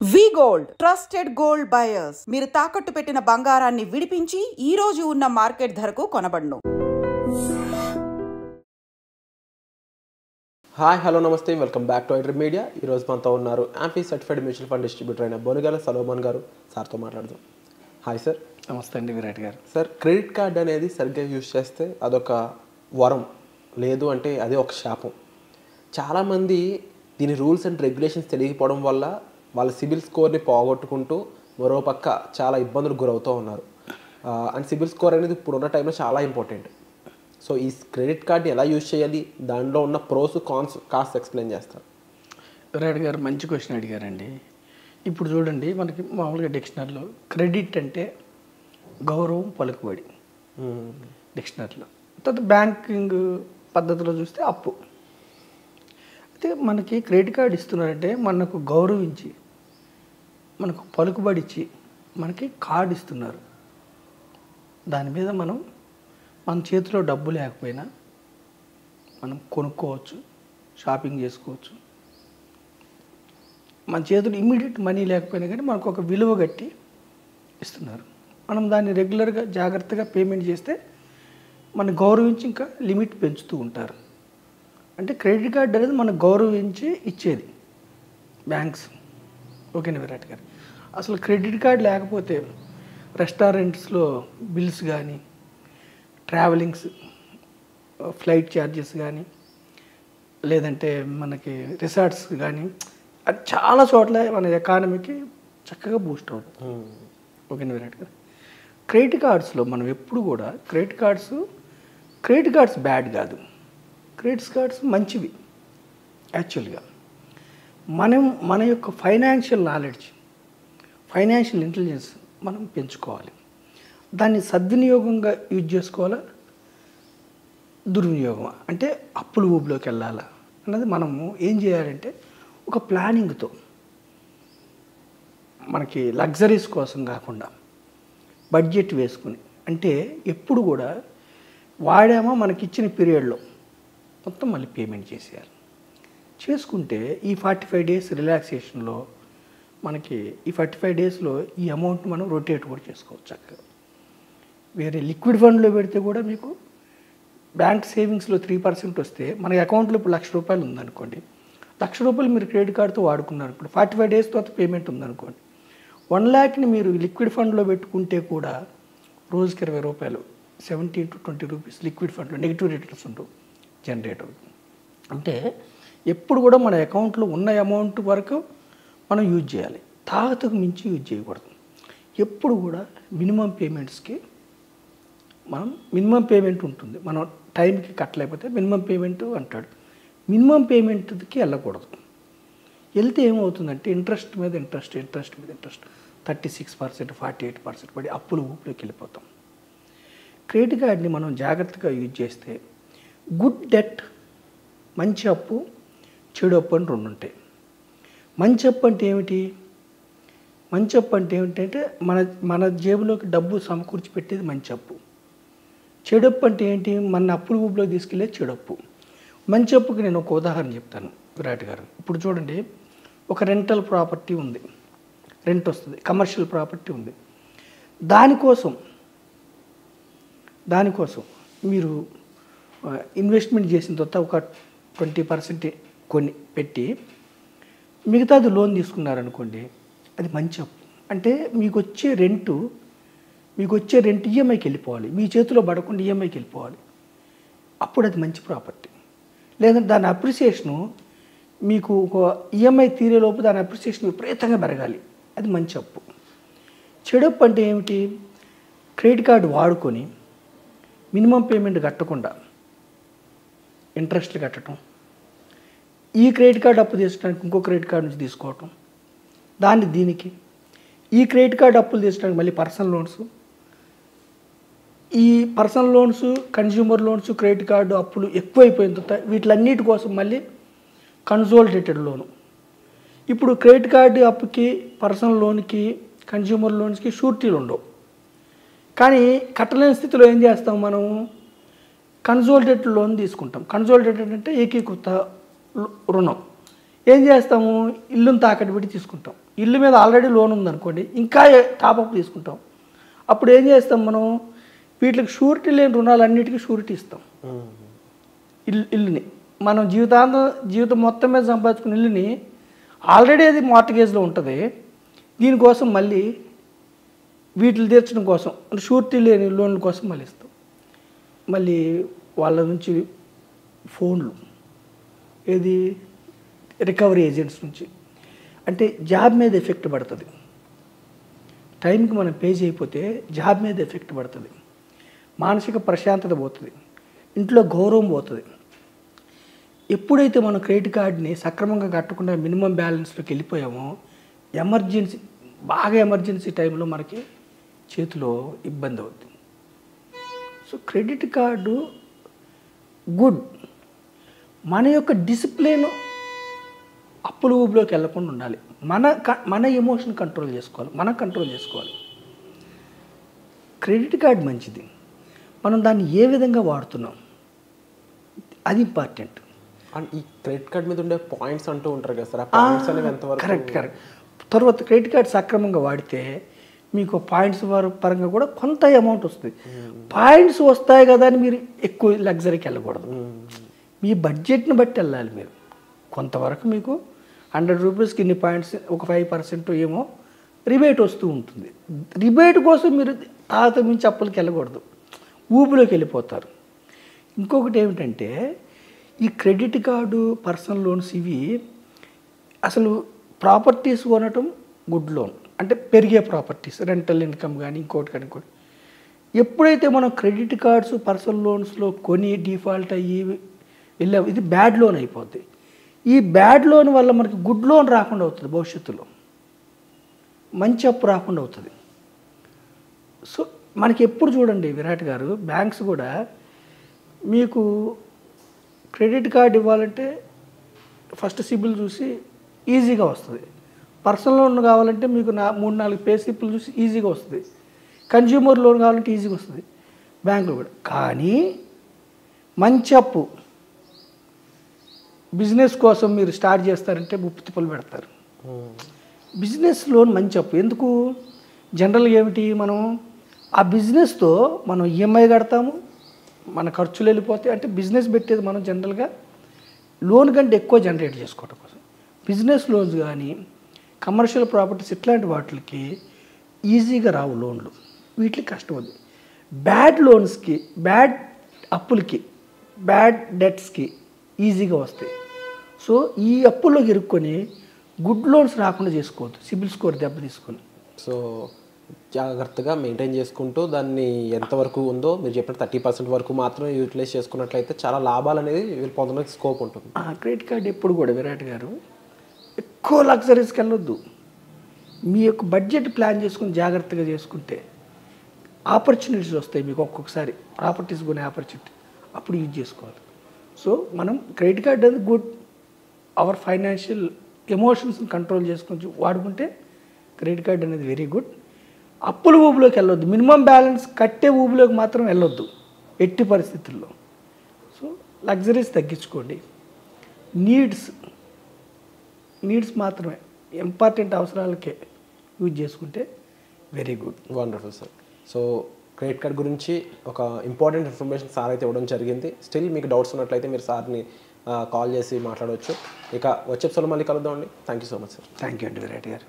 వి gold trusted gold buyers మీరు తాకట్టు పెట్టిన బంగారాన్ని విడిపించి ఈ రోజు ఉన్న మార్కెట్ ధరకు కొనబడును. హాయ్ హలో నమస్తే welcome back to iDream media. ఈరోజు మనతో ఉన్నారు amphi certified mutual fund distributor అయిన బొనుగల సలోమన్ గారు. సార్తో మాట్లాడదాం. Hi sir. నమస్తే అండి విరాట్ గారు. సార్, క్రెడిట్ కార్డ్ అనేది సరిగ్గా యూజ్ చేస్తే అదొక వరం, లేదు అంటే అదే ఒక శాపం. చాలామంది దీని రూల్స్ అండ్ రెగ్యులేషన్స్ తెలియకపోవడం వల్ల వాళ్ళ సిబిల్ స్కోర్ని పోగొట్టుకుంటూ మరోపక్క చాలా ఇబ్బందులు గురవుతూ ఉన్నారు. అండ్ సిబిల్ స్కోర్ అనేది ఇప్పుడున్న టైంలో చాలా ఇంపార్టెంట్. సో ఈ క్రెడిట్ కార్డ్ని ఎలా యూజ్ చేయాలి, దానిలో ఉన్న ప్రోస్ కాన్స్ కాస్ట్ ఎక్స్ప్లెయిన్ చేస్తారు. విరాట్ గారు మంచి క్వశ్చన్ అడిగారండి. ఇప్పుడు చూడండి, మనకి మామూలుగా డిక్షనరీలో క్రెడిట్ అంటే గౌరవం, పలుకుబడి డిక్షనరీలో. తర్వాత బ్యాంకింగ్ పద్ధతిలో చూస్తే అప్పు. అయితే మనకి క్రెడిట్ కార్డు ఇస్తున్నారంటే మనకు గౌరవించి, మనకు పలుకుబడి ఇచ్చి మనకి కార్డు ఇస్తున్నారు. దాని మీద మన చేతిలో డబ్బు లేకపోయినా మనం కొనుక్కోవచ్చు, షాపింగ్ చేసుకోవచ్చు. మన చేతిలో ఇమ్మీడియట్ మనీ లేకపోయినా కానీ మనకు ఒక విలువ కట్టి ఇస్తున్నారు. మనం దాన్ని రెగ్యులర్గా జాగ్రత్తగా పేమెంట్ చేస్తే మన గౌరవించి ఇంకా లిమిట్ పెంచుతూ ఉంటారు. అంటే క్రెడిట్ కార్డు అనేది మనం గౌరవించి ఇచ్చేది బ్యాంక్స్. ఓకేనా విరాట్ గారు? అసలు క్రెడిట్ కార్డు లేకపోతే రెస్టారెంట్స్లో బిల్స్ కానీ, ట్రావెలింగ్స్, ఫ్లైట్ ఛార్జెస్ కానీ, లేదంటే మనకి రిసార్ట్స్ కానీ, అది చాలా చోట్ల మన ఎకానమీకి చక్కగా బూస్ట్ అవుతుంది. ఓకేనా విరాట్ గారు? క్రెడిట్ కార్డ్స్లో మనం ఎప్పుడు కూడా క్రెడిట్ కార్డ్స్ బ్యాడ్ కాదు, క్రెడిట్ కార్డ్స్ మంచివి. యాక్చువల్గా మన యొక్క ఫైనాన్షియల్ నాలెడ్జ్, ఫైనాన్షియల్ ఇంటెలిజెన్స్ మనం పెంచుకోవాలి. దాన్ని సద్వినియోగంగా యూజ్ చేసుకోవాలా, దుర్వినియోగం అంటే అప్పుల ఊబిలోకి వెళ్ళాలా అన్నది మనము ఏం చేయాలంటే ఒక ప్లానింగ్తో, మనకి లగ్జరీస్ కోసం కాకుండా బడ్జెట్ వేసుకుని, అంటే ఎప్పుడు కూడా వాడామో మనకిచ్చిన పీరియడ్లో మొత్తం మళ్ళీ పేమెంట్ చేసేయాలి. చేసుకుంటే ఈ 45 డేస్ రిలాక్సేషన్లో మనకి ఈ 45 డేస్లో ఈ అమౌంట్ మనం రొటేట్ కూడా చేసుకోవచ్చు చక్కగా. వేరే లిక్విడ్ ఫండ్లో పెడితే కూడా మీకు బ్యాంక్ సేవింగ్స్లో 3% వస్తే మన అకౌంట్లో ఇప్పుడు ₹1,00,000 ఉందనుకోండి, ₹1,00,000 మీరు క్రెడిట్ కార్డుతో వాడుకున్నారు అనుకోండి, 45 డేస్ తర్వాత పేమెంట్ ఉందనుకోండి, 1,00,000ని మీరు లిక్విడ్ ఫండ్లో పెట్టుకుంటే కూడా రోజుకి ₹20, 17 to 20 రూపీస్ లిక్విడ్ ఫండ్లో నెగిటివ్ రిటర్న్స్ ఉండవు, జనరేట్ అవుతుంది. అంటే ఎప్పుడు కూడా మన అకౌంట్లో ఉన్న అమౌంట్ వరకు మనం యూజ్ చేయాలి, తాగతకు మించి యూజ్ చేయకూడదు. ఎప్పుడు కూడా మినిమం పేమెంట్స్కి మనం మినిమం పేమెంట్ ఉంటుంది. మనం టైంకి కట్టలేకపోతే మినిమం పేమెంట్ అంటాడు, మినిమం పేమెంట్కి వెళ్ళకూడదు. వెళ్తే ఏమవుతుందంటే ఇంట్రెస్ట్ మీద ఇంట్రెస్ట్ 36%, 48% పడి అప్పులు ఊపిలోకి వెళ్ళిపోతాం. క్రెడిట్ కార్డ్ని మనం జాగ్రత్తగా యూజ్ చేస్తే గుడ్ డెట్, మంచి అప్పు, చెడు అప్పు అని రెండు ఉంటాయి. మంచి అప్పు అంటే ఏమిటి? మంచి అప్పు అంటే ఏమిటంటే మన జేబులోకి డబ్బు సమకూర్చి పెట్టేది మంచి అప్పు. చెడు అప్పు అంటే ఏంటి? మన అప్పుల ఊబిలో తీసుకెళ్ళే చెడు అప్పు. మంచి అప్పుకి నేను ఒక ఉదాహరణ చెప్తాను విరాట్ గారు. ఇప్పుడు చూడండి, ఒక రెంటల్ ప్రాపర్టీ ఉంది, రెంట్ వస్తుంది, కమర్షియల్ ప్రాపర్టీ ఉంది. దానికోసం మీరు ఇన్వెస్ట్మెంట్ చేసిన తర్వాత ఒక 20% కొన్ని పెట్టి మిగతాది లోన్ తీసుకున్నారనుకోండి, అది మంచి అప్పు. అంటే మీకు వచ్చే రెంట్ ఈఎంఐకి వెళ్ళిపోవాలి, మీ చేతిలో పడకుండా ఈఎంఐకి వెళ్ళిపోవాలి. అప్పుడు అది మంచి ప్రాపర్టీ. లేదంటే దాని అప్రిసియేషను మీకు ఒక ఈఎంఐ తీరేలోపు దాని అప్రిసియేషన్ విపరీతంగా పెరగాలి, అది మంచి అప్పు. చెడు అప్పు అంటే ఏమిటి? క్రెడిట్ కార్డు వాడుకొని మినిమం పేమెంట్ కట్టకుండా ఇంట్రెస్ట్లు కట్టడం, ఈ క్రెడిట్ కార్డు అప్పు తీసుకోవడానికి ఇంకో క్రెడిట్ కార్డు నుంచి తీసుకోవటం, దీనికి ఈ క్రెడిట్ కార్డు అప్పులు తీసుకోవడానికి మళ్ళీ పర్సనల్ లోన్స్, ఈ personal loans, consumer loans, credit card అప్పులు ఎక్కువైపోయిన తర్వాత వీటిలన్నిటి కోసం మళ్ళీ కన్సోలిడేటెడ్ లోను. ఇప్పుడు క్రెడిట్ కార్డు అప్పుకి, పర్సనల్ లోన్కి, కన్జ్యూమర్ లోన్స్కి షూరిటీలు ఉండవు. కానీ కట్టలేని స్థితిలో ఏం చేస్తాం మనం? కన్సోలిడేటెడ్ లోన్ తీసుకుంటాం. కన్సోలిడేటెడ్ అంటే ఏకీకృత రుణం. ఏం చేస్తాము? ఇల్లును తాకట్టు పెట్టి తీసుకుంటాం. ఇల్లు మీద ఆల్రెడీ లోన్ ఉందనుకోండి, ఇంకా టాపప్ తీసుకుంటాం. అప్పుడు ఏం చేస్తాం మనం, వీటికి షూరిటీ లేని రుణాలన్నిటికీ షూరిటీ ఇస్తాం. ఇల్లుని మనం జీవితం మొత్తం మీద సంపాదించుకున్న ఇల్లుని ఆల్రెడీ అది మార్టిగేజ్లో ఉంటుంది, దీనికోసం మళ్ళీ వీటిని తీర్చడం కోసం షూరిటీ లేని లోన్ల కోసం మళ్ళీ ఇస్తాం. మళ్ళీ వాళ్ళ నుంచి ఫోన్లు, ఏది రికవరీ ఏజెంట్స్ నుంచి, అంటే జాబ్ మీద ఎఫెక్ట్ పడుతుంది. టైంకి మనం పే చేయకపోతే జాబ్ మీద ఎఫెక్ట్ పడుతుంది, మానసిక ప్రశాంతత పోతుంది, ఇంట్లో గౌరవం పోతుంది. ఎప్పుడైతే మనం క్రెడిట్ కార్డ్ని సక్రమంగా కట్టకుండా మినిమం బ్యాలెన్స్లోకి వెళ్ళిపోయామో, బాగా ఎమర్జెన్సీ టైంలో మనకి చేతిలో ఇబ్బంది అవుతుంది. సో క్రెడిట్ కార్డు గుడ్, మన యొక్క డిసిప్లిన్ అప్పుల ఊబిలోకి వెళ్ళకుండా ఉండాలి. మన ఎమోషన్ కంట్రోల్ చేసుకోవాలి, మనం కంట్రోల్ చేసుకోవాలి. క్రెడిట్ కార్డ్ మంచిది, మనం దాన్ని ఏ విధంగా వాడుతున్నాం అది ఇంపార్టెంట్. అండ్ ఈ క్రెడిట్ కార్డ్ మీద ఉండే పాయింట్స్ అంటూ ఉంటారు కదా సార్, ఆ పాయింట్స్ అనేవి ఎంతవరకు? కరెక్ట్. తర్వాత క్రెడిట్ కార్డ్ సక్రమంగా వాడితే మీకు పాయింట్స్ పరంగా కూడా కొంత అమౌంట్ వస్తుంది. పాయింట్స్ వస్తాయి కదా అని మీరు ఎక్కువ లగ్జరీకి వెళ్ళకూడదు, మీ బడ్జెట్ని బట్టి వెళ్ళాలి. మీరు కొంతవరకు మీకు 100 రూపీస్కి ఇన్ని పాయింట్స్, ఒక 5% ఏమో రిబేట్ వస్తూ ఉంటుంది. రిబేట్ కోసం మీరు మించి అప్పులకి వెళ్ళకూడదు, ఊబిలోకి వెళ్ళిపోతారు. ఇంకొకటి ఏమిటంటే, ఈ క్రెడిట్ కార్డు, పర్సనల్ లోన్స్ ఇవి అసలు ప్రాపర్టీస్ కొనటం గుడ్ లోన్, అంటే పెరిగే ప్రాపర్టీస్, రెంటల్ ఇన్కమ్ కానీ ఇంకోటి. ఎప్పుడైతే మనం క్రెడిట్ కార్డ్స్, పర్సనల్ లోన్స్లో కొని డిఫాల్ట్ అయ్యి వెళ్ళాము, ఇది బ్యాడ్ లోన్ అయిపోద్ది. ఈ బ్యాడ్ లోన్ వల్ల మనకి గుడ్ లోన్ రాకుండా అవుతుంది, భవిష్యత్తులో మంచి అప్పు రాకుండా అవుతుంది. సో మనకి ఎప్పుడు చూడండి విరాట్ గారు, బ్యాంక్స్ కూడా మీకు క్రెడిట్ కార్డ్ ఇవ్వాలంటే ఫస్ట్ సిబిల్ చూసి ఈజీగా వస్తుంది, పర్సనల్ లోన్ కావాలంటే మీకు 3-4 పే స్లిప్లు చూసి ఈజీగా వస్తుంది, కన్జ్యూమర్ లోన్ కావాలంటే ఈజీగా వస్తుంది బ్యాంకులో కూడా. కానీ మంచి అప్పు బిజినెస్ కోసం మీరు స్టార్ట్ చేస్తారంటే ముప్పు పెడతారు. బిజినెస్ లోన్ మంచి అప్పు ఎందుకు? జనరల్గా ఏమిటి, మనం ఆ బిజినెస్తో మనం ఈఎంఐ కడతాము, మన ఖర్చులు వెళ్ళిపోతాయి. అంటే బిజినెస్ పెట్టేది మనం జనరల్గా లోన్ కంటే ఎక్కువ జనరేట్ చేసుకోవడం కోసం. బిజినెస్ లోన్స్ కానీ కమర్షియల్ ప్రాపర్టీస్ ఇట్లాంటి వాటికి ఈజీగా రావు లోన్లు, వీటికి కష్టం ఉంది. బ్యాడ్ లోన్స్కి, బ్యాడ్ అప్పులకి, బ్యాడ్ డెట్స్కి ఈజీగా వస్తాయి. సో ఈ అప్పుల్లోకి ఇరుక్కొని గుడ్ లోన్స్ రాకుండా చేసుకోవద్దు, సిబిల్ స్కోర్ దెబ్బ తీసుకొని. సో జాగ్రత్తగా మెయింటైన్ చేసుకుంటూ దాన్ని ఎంతవరకు ఉందో మీరు చెప్పిన 30% వరకు మాత్రమే యూటిలైజ్ చేసుకున్నట్లయితే చాలా లాభాలు అనేది వీళ్ళు పొందడానికి స్కోప్ ఉంటుంది. క్రెడిట్ కార్డ్ ఎప్పుడు కూడా విరాట్ గారు ఎక్కువ లగ్జరీస్కి వెళ్ళొద్దు. మీ యొక్క బడ్జెట్ ప్లాన్ చేసుకుని జాగ్రత్తగా చేసుకుంటే ఆపర్చునిటీస్ వస్తాయి మీకు. ఒక్కొక్కసారి ప్రాపర్టీస్ కొనే ఆపర్చునిటీ అప్పుడు యూజ్ చేసుకోవాలి. సో మనం క్రెడిట్ కార్డ్ అనేది గుడ్, అవర్ ఫైనాన్షియల్ ఎమోషన్స్ని కంట్రోల్ చేసుకొని వాడుకుంటే క్రెడిట్ కార్డ్ అనేది వెరీ గుడ్. అప్పుల ఊబిలోకి వెళ్ళొద్దు, మినిమం బ్యాలెన్స్ కట్టే ఊబిలోకి మాత్రం వెళ్ళొద్దు ఎట్టి పరిస్థితుల్లో. సో లగ్జరీస్ తగ్గించుకోండి, నీడ్స్ మాత్రమే, ఇంపార్టెంట్ అవసరాలకే యూజ్ చేసుకుంటే very good. Wonderful sir. So credit card గురించి ఒక ఇంపార్టెంట్ ఇన్ఫర్మేషన్ సార్ అయితే ఇవ్వడం జరిగింది. స్టిల్ మీకు డౌట్స్ ఉన్నట్లయితే మీరు సార్ని కాల్ చేసి మాట్లాడవచ్చు. ఇక వచ్చే ఎపిసోడ్లో మళ్ళీ కలుద్దామండి. Thank you so much sir. Thank you అండి విరాట్ గారు.